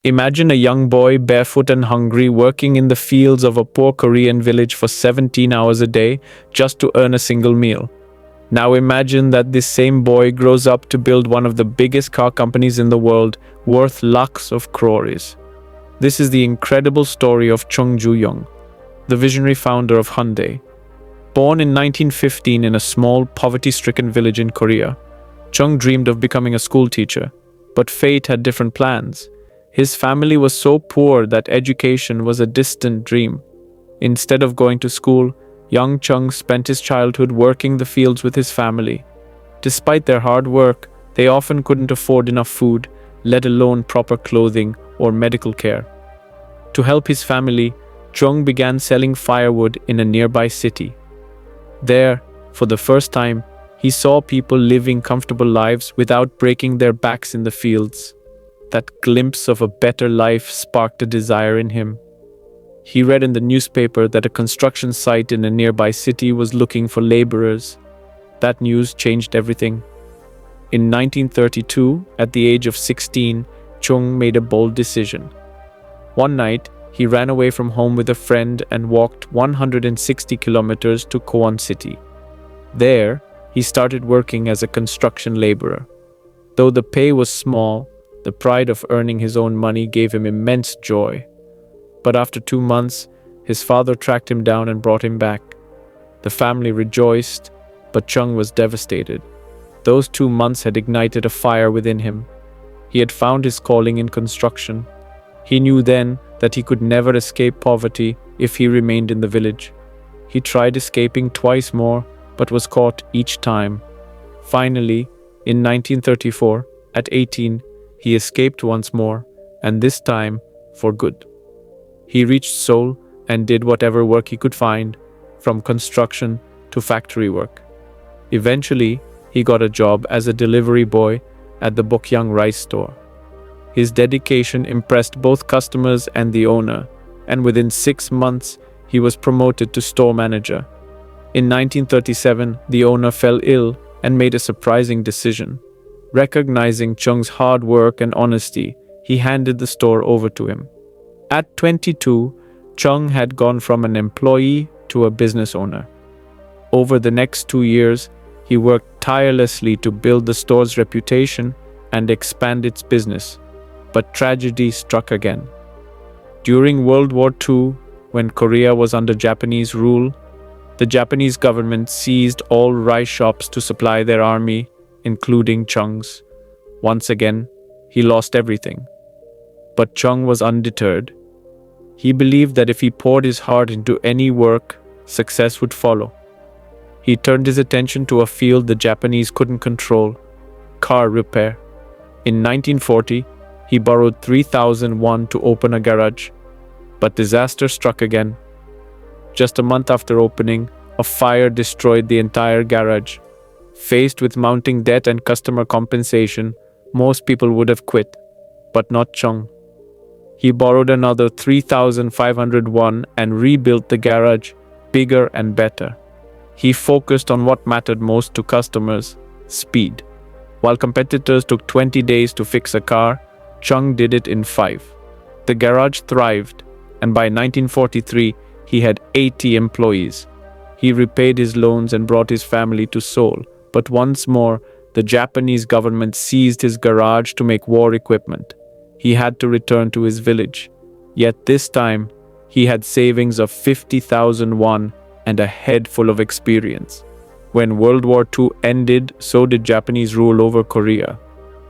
Imagine a young boy, barefoot and hungry, working in the fields of a poor Korean village for 17 hours a day just to earn a single meal. Now imagine that this same boy grows up to build one of the biggest car companies in the world, worth lakhs of crores. This is the incredible story of Chung Ju-Yung, the visionary founder of Hyundai. Born in 1915 in a small, poverty-stricken village in Korea, Chung dreamed of becoming a school teacher, but fate had different plans. His family was so poor that education was a distant dream. Instead of going to school, young Chung spent his childhood working the fields with his family. Despite their hard work, they often couldn't afford enough food, let alone proper clothing or medical care. To help his family, Chung began selling firewood in a nearby city. There, for the first time, he saw people living comfortable lives without breaking their backs in the fields. That glimpse of a better life sparked a desire in him. He read in the newspaper that a construction site in a nearby city was looking for laborers. That news changed everything. In 1932, at the age of 16, Chung made a bold decision. One night, he ran away from home with a friend and walked 160 kilometers to Kwon City. There, he started working as a construction laborer. Though the pay was small, the pride of earning his own money gave him immense joy. But after 2 months, his father tracked him down and brought him back. The family rejoiced, but Chung was devastated. Those 2 months had ignited a fire within him. He had found his calling in construction. He knew then that he could never escape poverty if he remained in the village. He tried escaping twice more, but was caught each time. Finally, in 1934, at 18, he escaped once more, and this time for good. He reached Seoul and did whatever work he could find, from construction to factory work. Eventually, he got a job as a delivery boy at the Bokyang rice store. His dedication impressed both customers and the owner, and within 6 months, he was promoted to store manager. In 1937, the owner fell ill and made a surprising decision. Recognizing Chung's hard work and honesty, he handed the store over to him. At 22, Chung had gone from an employee to a business owner. Over the next 2 years, he worked tirelessly to build the store's reputation and expand its business. But tragedy struck again. During World War II, when Korea was under Japanese rule, the Japanese government seized all rice shops to supply their army, including Chung's. Once again, he lost everything. But Chung was undeterred. He believed that if he poured his heart into any work, success would follow. He turned his attention to a field the Japanese couldn't control: car repair. In 1940, he borrowed 3,000 won to open a garage. But disaster struck again. Just a month after opening, a fire destroyed the entire garage. Faced with mounting debt and customer compensation, most people would have quit, but not Chung. He borrowed another 3,500 won and rebuilt the garage, bigger and better. He focused on what mattered most to customers: speed. While competitors took 20 days to fix a car, Chung did it in 5. The garage thrived, and by 1943, he had 80 employees. He repaid his loans and brought his family to Seoul. But once more, the Japanese government seized his garage to make war equipment. He had to return to his village. Yet this time, he had savings of 50,000 won and a head full of experience. When World War II ended, so did Japanese rule over Korea.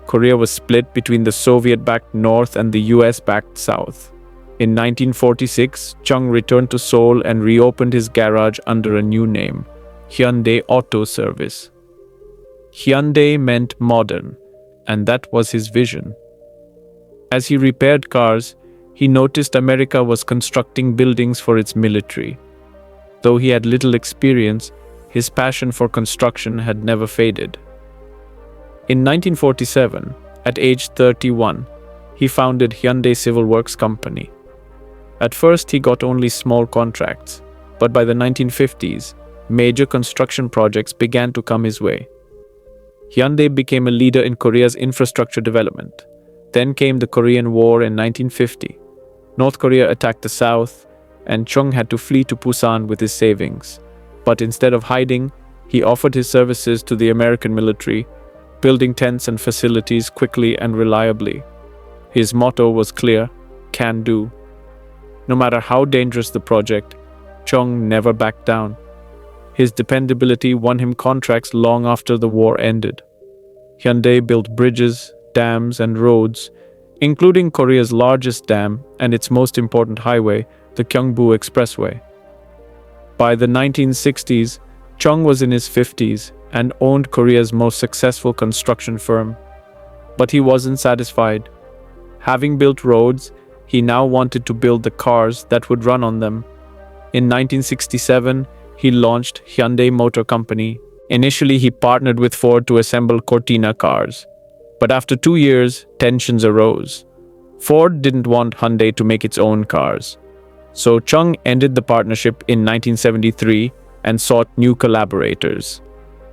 Korea was split between the Soviet-backed North and the US-backed South. In 1946, Chung returned to Seoul and reopened his garage under a new name: Hyundai Auto Service. Hyundai meant modern, and that was his vision. As he repaired cars, he noticed America was constructing buildings for its military. Though he had little experience, his passion for construction had never faded. In 1947, at age 31, he founded Hyundai Civil Works Company. At first, he got only small contracts, but by the 1950s, major construction projects began to come his way. Hyundai became a leader in Korea's infrastructure development. Then came the Korean War in 1950. North Korea attacked the South, and Chung had to flee to Busan with his savings. But instead of hiding, he offered his services to the American military, building tents and facilities quickly and reliably. His motto was clear: can do. No matter how dangerous the project, Chung never backed down. His dependability won him contracts long after the war ended. Hyundai built bridges, dams, and roads, including Korea's largest dam and its most important highway, the Gyeongbu Expressway. By the 1960s, Chung was in his 50s and owned Korea's most successful construction firm. But he wasn't satisfied. Having built roads, he now wanted to build the cars that would run on them. In 1967, he launched Hyundai Motor Company. Initially, he partnered with Ford to assemble Cortina cars. But after 2 years, tensions arose. Ford didn't want Hyundai to make its own cars. So Chung ended the partnership in 1973 and sought new collaborators.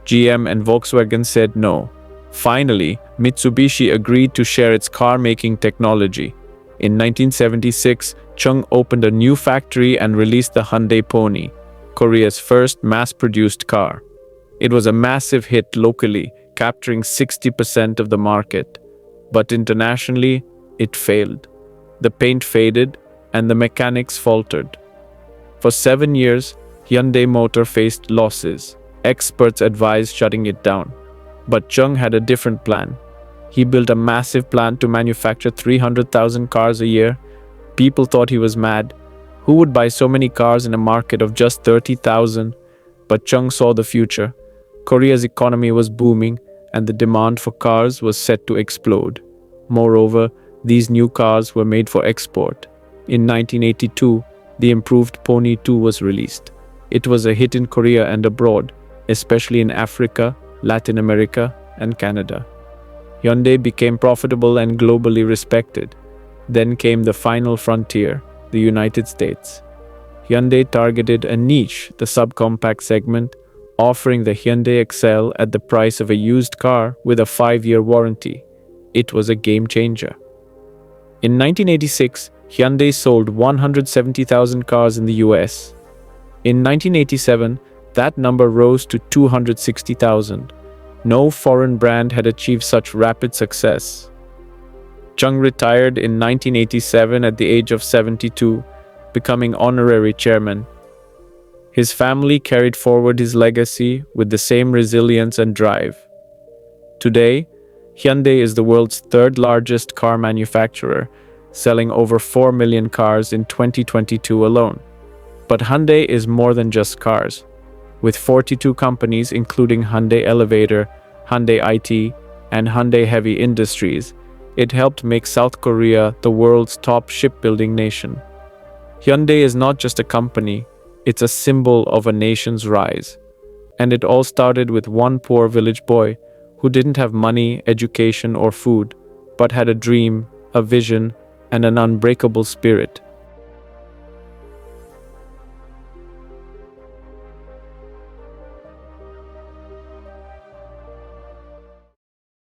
GM and Volkswagen said no. Finally, Mitsubishi agreed to share its car-making technology. In 1976, Chung opened a new factory and released the Hyundai Pony, Korea's first mass-produced car. It was a massive hit locally, capturing 60% of the market. But internationally, it failed. The paint faded, and the mechanics faltered. For 7 years, Hyundai Motor faced losses. Experts advised shutting it down. But Chung had a different plan. He built a massive plant to manufacture 300,000 cars a year. People thought he was mad. Who would buy so many cars in a market of just 30,000? But Chung saw the future. Korea's economy was booming, and the demand for cars was set to explode. Moreover, these new cars were made for export. In 1982, the improved Pony 2 was released. It was a hit in Korea and abroad, especially in Africa, Latin America, and Canada. Hyundai became profitable and globally respected. Then came the final frontier, the United States. Hyundai targeted a niche, the subcompact segment, offering the Hyundai Excel at the price of a used car with a 5-year warranty. It was a game changer. In 1986, Hyundai sold 170,000 cars in the US. In 1987, that number rose to 260,000. No foreign brand had achieved such rapid success. Chung retired in 1987 at the age of 72, becoming honorary chairman. His family carried forward his legacy with the same resilience and drive. Today, Hyundai is the world's third largest car manufacturer, selling over 4 million cars in 2022 alone. But Hyundai is more than just cars. With 42 companies including Hyundai Elevator, Hyundai IT, and Hyundai Heavy Industries, it helped make South Korea the world's top shipbuilding nation. Hyundai is not just a company, it's a symbol of a nation's rise. And it all started with one poor village boy who didn't have money, education, or food, but had a dream, a vision, and an unbreakable spirit.